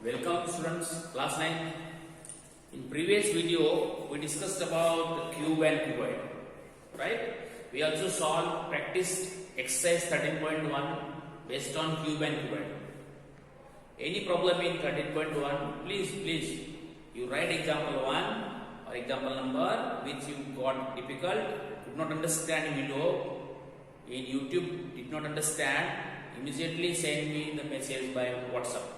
Welcome students, class 9. In previous video, we discussed about cube and cuboid, right? We also solved practiced exercise 13.1 based on cube and cuboid. Any problem in 13.1, please, you write example 1 or example number which you got difficult, could not understand in video, in YouTube, did not understand, immediately send me the message by WhatsApp.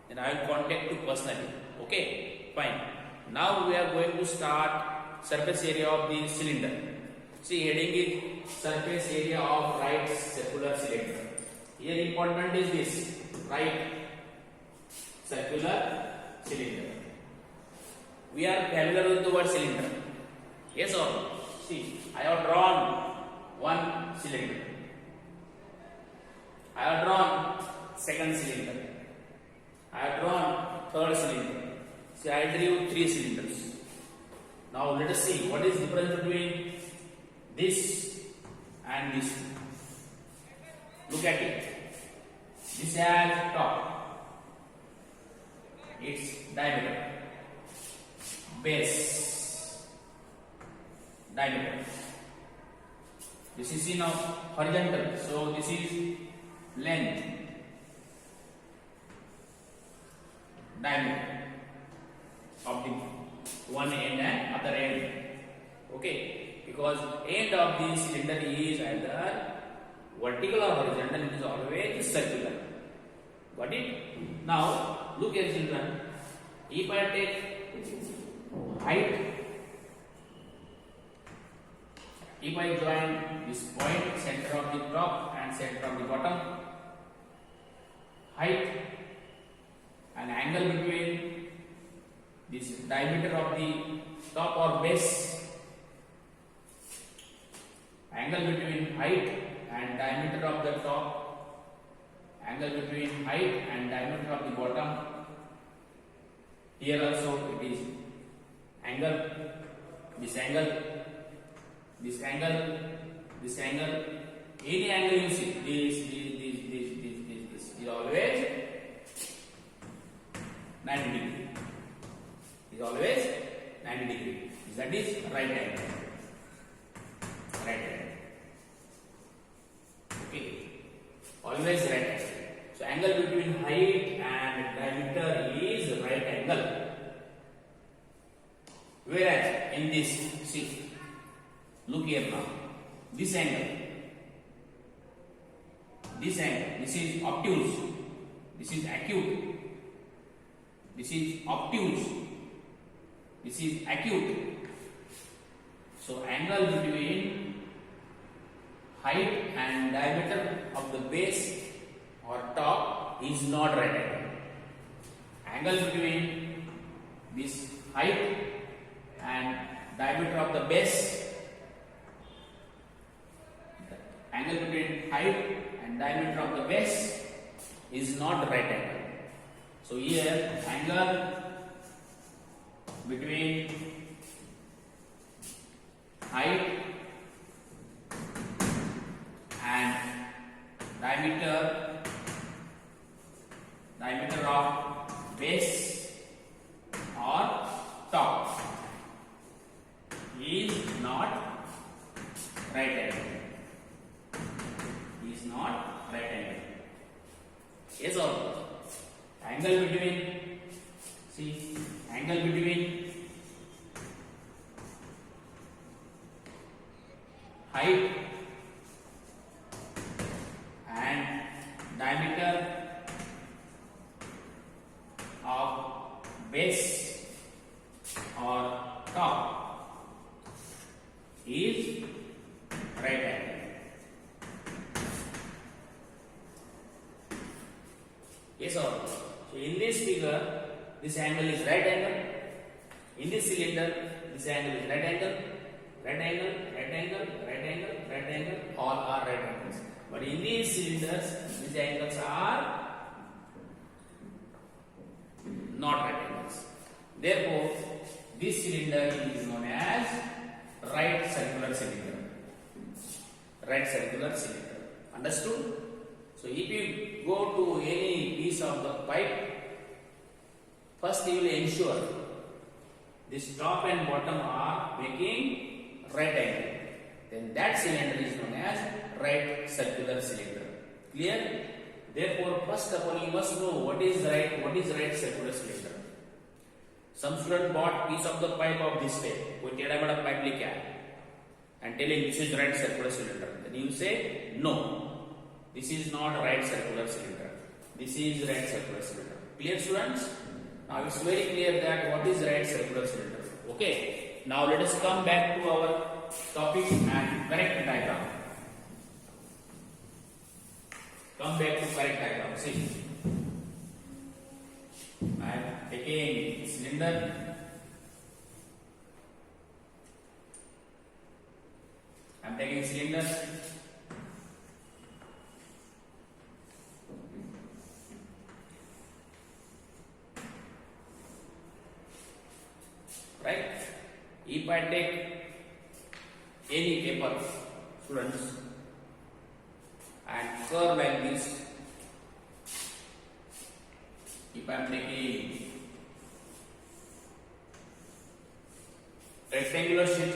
Then I will contact you personally. Okay, fine. Now we are going to start surface area of the cylinder. See, heading is surface area of right circular cylinder. Here important is this, right circular cylinder. We are familiar with the word cylinder. Yes or no? See, I have drawn one cylinder. I have drawn second cylinder. I have drawn third cylinder. See, I drew three cylinders. Now let us see what is the difference between this and this. Look at it. This has top, its diameter, base, diameter. This is in horizontal, so this is length, diameter of the one end and other end. Okay, because end of the cylinder is either vertical or horizontal, it is always circular. Got it? Now look at children. If I take height, if I join this point, center of the top and center of the bottom, height and angle between this diameter of the top or base, angle between height and diameter of the top, angle between height and diameter of the bottom. Here also it is angle, this angle, this angle, this angle, any angle you see, this is always 90 degree. Is always 90 degree. That is right angle. Right angle. Okay. Always right angle. So angle between height and diameter is right angle. Whereas in this, see, look here now. This angle, this is obtuse, this is acute, this is obtuse, this is acute. So angle between height and diameter of the base or top is not right angle. Angle between this height and diameter of the base, angle between height and diameter of the base is not right angle. So here angle between height and diameter of base or top is not right angle. Is not right angle. Yes or no? Angle between, see, angle between height and diameter of base or top is right angle. Yes or no? So in this figure, this angle is right angle. In this cylinder, this angle is right angle. Right angle, right angle, right angle, right angle, all are right angles. But in these cylinders, these angles are not right angles. Therefore, this cylinder is known as right circular cylinder. Right circular cylinder. Understood? So if you go to any piece of the pipe, First you will ensure this top and bottom are making right angle. Then that cylinder is known as right circular cylinder. Clear? Therefore, first of all, you must know what is right circular cylinder. Some student bought piece of the pipe of this type. कोई टेढ़ा बड़ा pipe लेके आया and telling this is right circular cylinder. Then you say no, this is not right circular cylinder. This is right circular cylinder. Clear, students? Now it's very clear that what is right circular cylinder. Okay. Now let us come back to our topic and correct diagram. Come back to correct diagram. See, I am taking cylinder. I am taking cylinder. Right? If I take any paper, students, and curve like this, if I am taking rectangular sheet,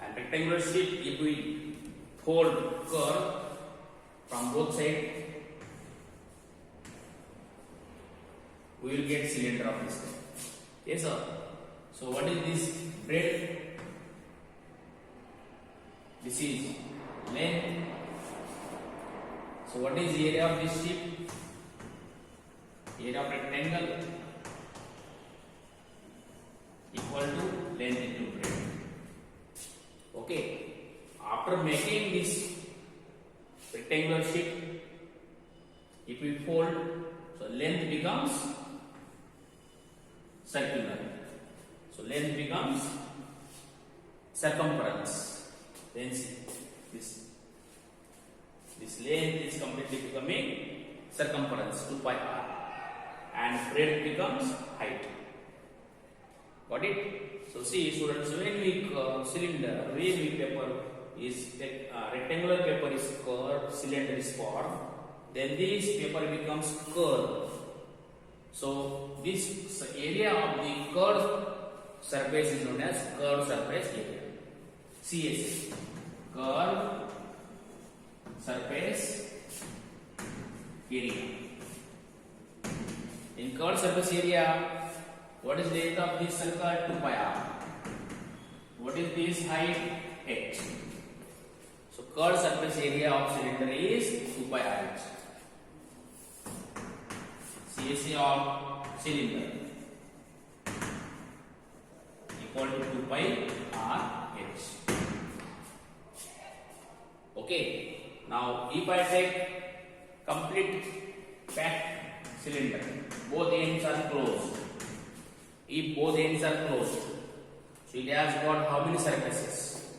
and rectangular sheet, if we fold curve from both sides, we will get cylinder of this type. Yes, sir. So what is this breadth? This is length. So what is the area of this sheet? Area of rectangle equal to length into breadth. Okay. After making this rectangular sheet, if we fold, so length becomes circular. So length becomes circumference. Then see this length is completely becoming circumference 2 pi r, and breadth becomes height. Got it? So see, students, when we cylinder, when we paper is rectangular paper is curved, cylinder is formed, then this paper becomes curved. So this area of the curved surface is known as curved surface area. CSA, curved surface area. In curved surface area, what is the length of this circle? 2 pi r. What is this height? H. So curved surface area of cylinder is 2 pi r h. CSA of cylinder equal to 2 pi r h. Okay. Now if I take complete packed cylinder, both ends are closed. If both ends are closed, so it has got how many surfaces?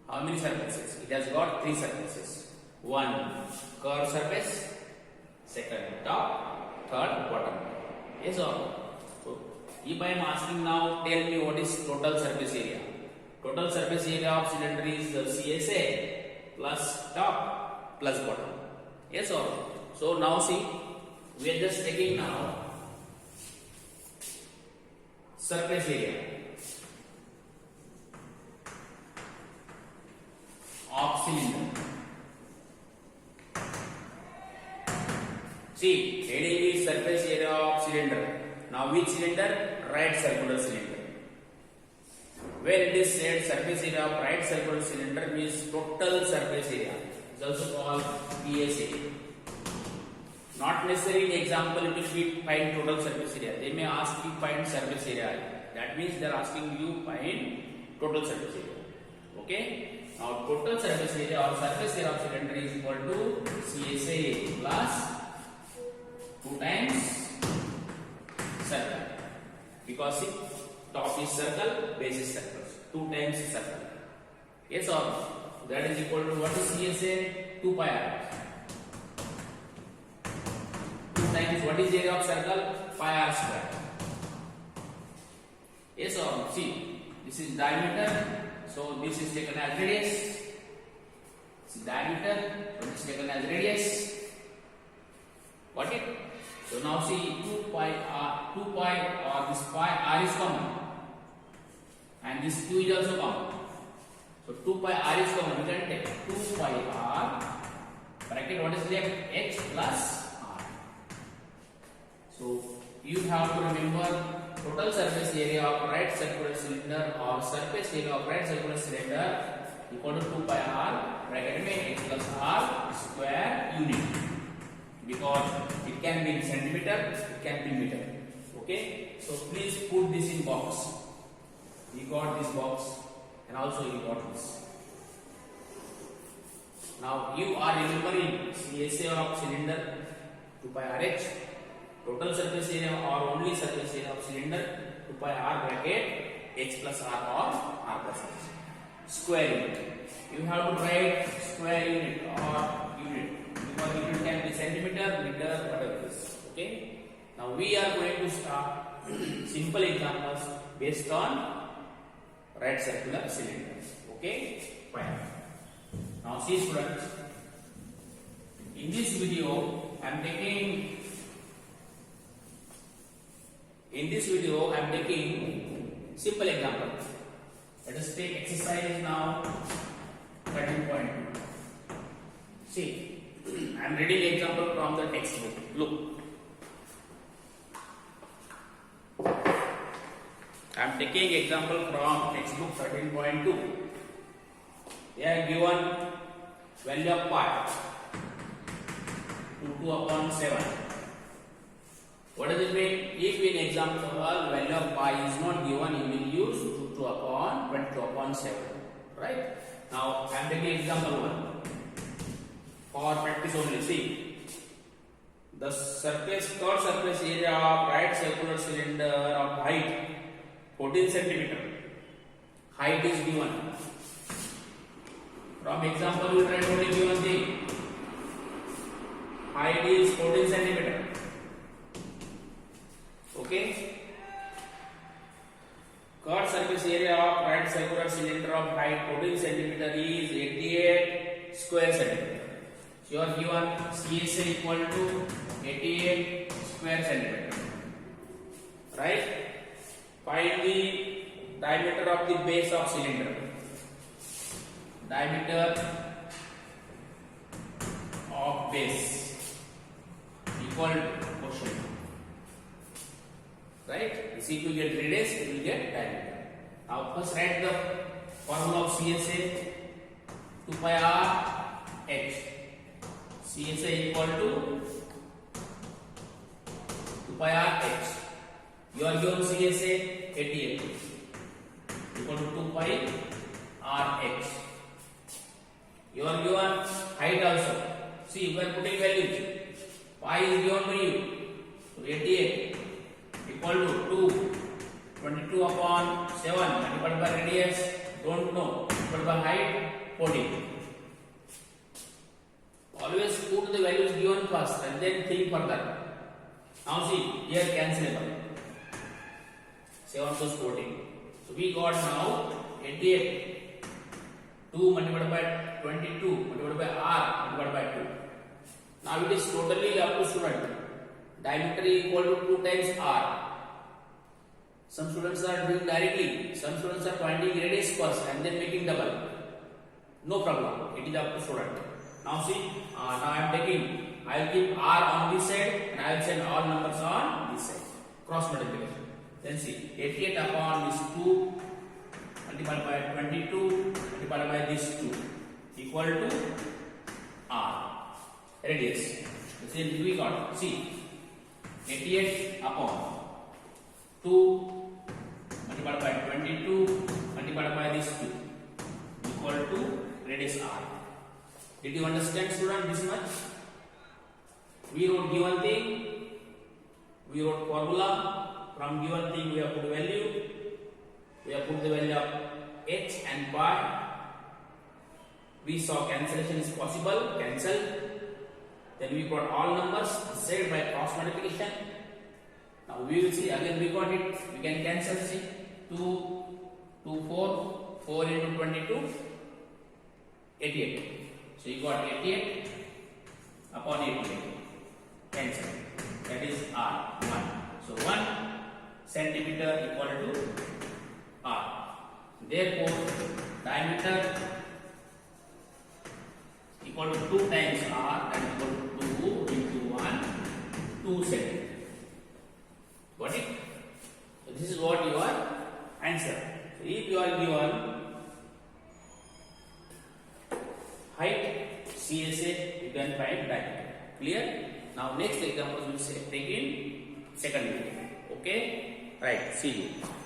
How many surfaces? It has got 3 surfaces. One curved surface, second top, third bottom. Yes or no? So if I am asking now, tell me what is total surface area? Total surface area of cylinder is CSA plus top plus bottom. Yes or no? So now see, we are just taking now surface area of cylinder. See, heading is surface area of cylinder. Now which cylinder? Right circular cylinder. When it is said surface area of right circular cylinder means total surface area. It is also called PSA. Not necessarily in example it will be find total surface area. They may ask you find surface area. That means they are asking you find total surface area. Okay. Now total surface area or surface area of cylinder is equal to CSA plus 2 times circle. Because see, top is circle, base is circle. 2 times circle. Yes or no? That is equal to what is CSA? 2 pi r. 2 times what is the area of circle? Pi r square. Yes or no? See, this is diameter, so this is taken as radius. This is diameter, so this is taken as radius. Got it? So So now see 2 pi or this pi r is common and this 2 is also common. So 2 pi r is common. We can take 2 pi r bracket what is left h plus r. So you have to remember total surface area of right circular cylinder or surface area of right circular cylinder equal to 2 pi r bracket में h plus r square unit, because it can be in centimeter, it can be meter. Okay, so please put this in box. You got this box and also you got this. Now you are remembering CSA of cylinder 2 pi RH, total surface area or only surface area of cylinder 2 pi r bracket h plus r or r plus h. Square unit. You have to write square unit or unit, because unit can be centimeter, meter, whatever it is. Okay. Now we are going to start simple examples based on right circular cylinders. Okay. Fine. Now see students, in this video I am taking simple example. Let us take exercise now 13.2. See, I am reading example from the textbook. Look, I am taking example from textbook 13.2. They are given value of pi 2 upon 7. What does it mean? If in example value of pi is not given, you will use 2 upon 22 upon 7. Right? Now I am taking example 1 for practice only. See, the curved surface area of right circular cylinder of height 14 centimeter. Height is given. From example we write only given thing. Height is 14 centimeter. Okay. Curved surface area of right circular cylinder of height 14 centimeter is 88 square centimeter. So you are given CSA equal to 88 square centimeter. Right? Find the diameter of the base of cylinder. Diameter of base equal to quotient. Right? If you get radius, you will get diameter. Now first write the formula of CSA 2 pi r h. CSA equal to 2 pi r h. You are given CSA 88 equal to 2 pi r h. You are given height also. See, we are putting values. Pi is given to you. So 88 equal to 22 upon 7 multiplied by radius, don't know, multiplied by height 14. Always put the values given first and then think further. Now see, here cancelable. 7 plus 14. So we got now 88. 2 multiplied by 22 multiplied by r multiplied by 2. Now it is totally up to student. Diameter equal to 2 times r. Some students are doing directly. Some students are finding radius first and then making double. No problem. It is up to student. Now see, now I am taking. I will keep r on this side and I will send all numbers on this side. Cross multiplication. Then see, 88 upon this 2 multiplied by 22 multiplied by this 2 equal to r. Radius. Then we got, see, 88 upon 2 multiplied by 22 multiplied by this 2 equal to radius r. Did you understand, student, this much? We wrote given thing, we wrote formula. From given thing we have put value, we have put the value of h and pi. We saw cancellation is possible, cancel. Then we got all numbers saved by cross multiplication. Now we will see again, we got it, we can cancel. See, 2, 4 into 22, 88. So you got 88 upon 88, cancel. That is Therefore, diameter equal to 2 times r, that equal to 2 into 1, 2 centimeter. Got it? So this is what your answer. So if you are given height CSA, you can find diameter. Clear? Now next example we will take in second video. Okay? Right. See you.